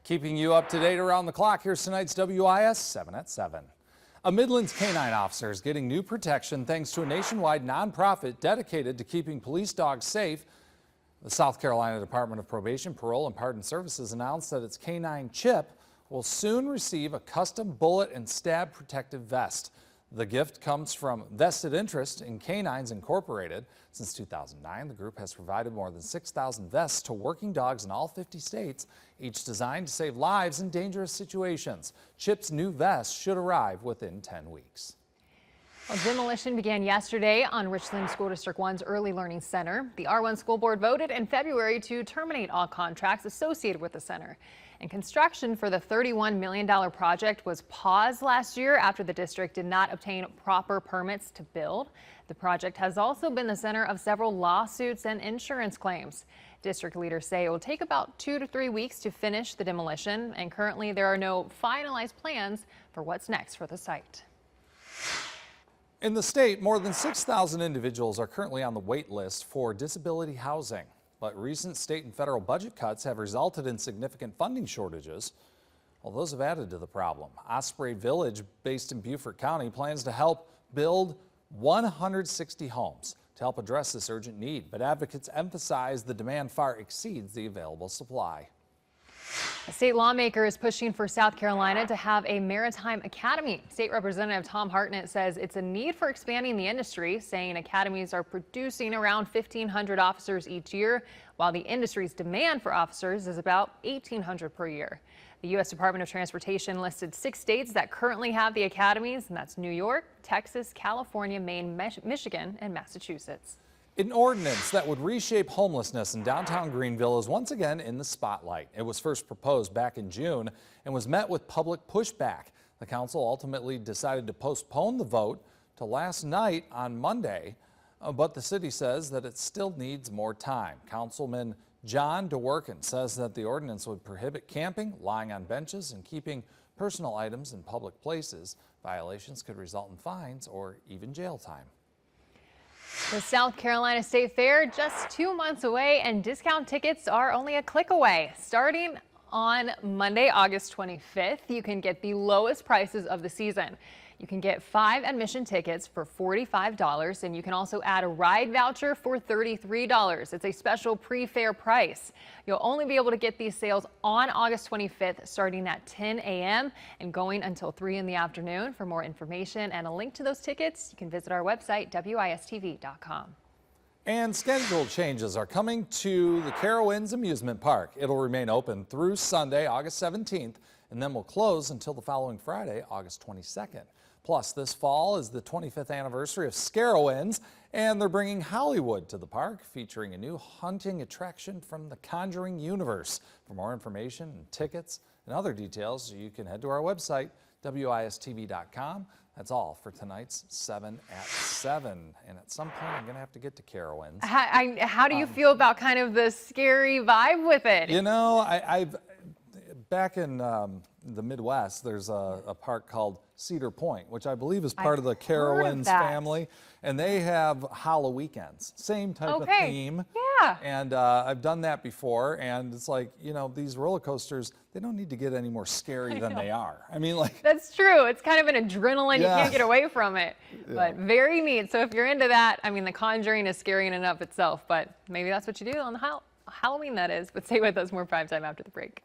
Keeping you up to date around the clock, here's tonight's WIS 7 at 7. A Midlands canine officer is getting new protection thanks to a nationwide nonprofit dedicated to keeping police dogs safe. The South Carolina Department of Probation, Parole, and Pardon Services announced that its canine Chip will soon receive a custom bullet and stab protective vest. The gift comes from Vested Interest in Canines Incorporated. Since 2009, the group has provided more than 6,000 vests to working dogs in all 50 states, each designed to save lives in dangerous situations. Chip's new vest should arrive within 10 weeks. Well, demolition began yesterday on Richland School District 1's Early Learning Center. The R1 school board voted in February to terminate all contracts associated with the center. And construction for the $31 million project was paused last year after the district did not obtain proper permits to build. The project has also been the center of several lawsuits and insurance claims. District leaders say it will take about 2 to 3 weeks to finish the demolition, and currently there are no finalized plans for what's next for the site. In the state, more than 6,000 individuals are currently on the wait list for disability housing. But recent state and federal budget cuts have resulted in significant funding shortages. Well, those have added to the problem. Osprey Village, based in Beaufort County, plans to help build 160 homes to help address this urgent need. But advocates emphasize the demand far exceeds the available supply. A state lawmaker is pushing for South Carolina to have a maritime academy. State Representative Tom Hartnett says it's a need for expanding the industry, saying academies are producing around 1,500 officers each year, while the industry's demand for officers is about 1,800 per year. The U.S. Department of Transportation listed 6 states that currently have the academies, and that's New York, Texas, California, Maine, Michigan, and Massachusetts. An ordinance that would reshape homelessness in downtown Greenville is once again in the spotlight. It was first proposed back in June and was met with public pushback. The council ultimately decided to postpone the vote to last night on Monday, but the city says that it still needs more time. Councilman John DeWorkin says that the ordinance would prohibit camping, lying on benches, and keeping personal items in public places. Violations could result in fines or even jail time. The South Carolina State Fair just 2 months away, and discount tickets are only a click away. Starting on Monday, August 25th, you can get the lowest prices of the season. You can get 5 admission tickets for $45, and you can also add a ride voucher for $33. It's a special pre-fair price. You'll only be able to get these sales on August 25th, starting at 10 a.m. and going until 3 in the afternoon. For more information and a link to those tickets, you can visit our website, wistv.com. And schedule changes are coming to the Carowinds Amusement Park. It'll remain open through Sunday, August 17th, and then will close until the following Friday, August 22nd. Plus, this fall is the 25th anniversary of Scarowinds, and they're bringing Hollywood to the park, featuring a new hunting attraction from the Conjuring universe. For more information and tickets and other details, you can head to our website, wistv.com. That's all for tonight's 7 at 7. And at some point, I'm going to have to get to Carowinds. How do you feel about kind of the scary vibe with it? You know, I've back in the Midwest, there's a park called Cedar Point, which I believe is part of the Carowinds family, and they have Hollow Weekends, same type of theme. Yeah. And I've done that before, and it's like, you know, these roller coasters, they don't need to get any more scary than they are. I mean, like, that's true. It's kind of an adrenaline. You can't get away from it. Yeah. But very neat. So if you're into that, I mean, The Conjuring is scary in and of itself, but maybe that's what you do on the Halloween, that is. But stay with us, more Prime Time after the break.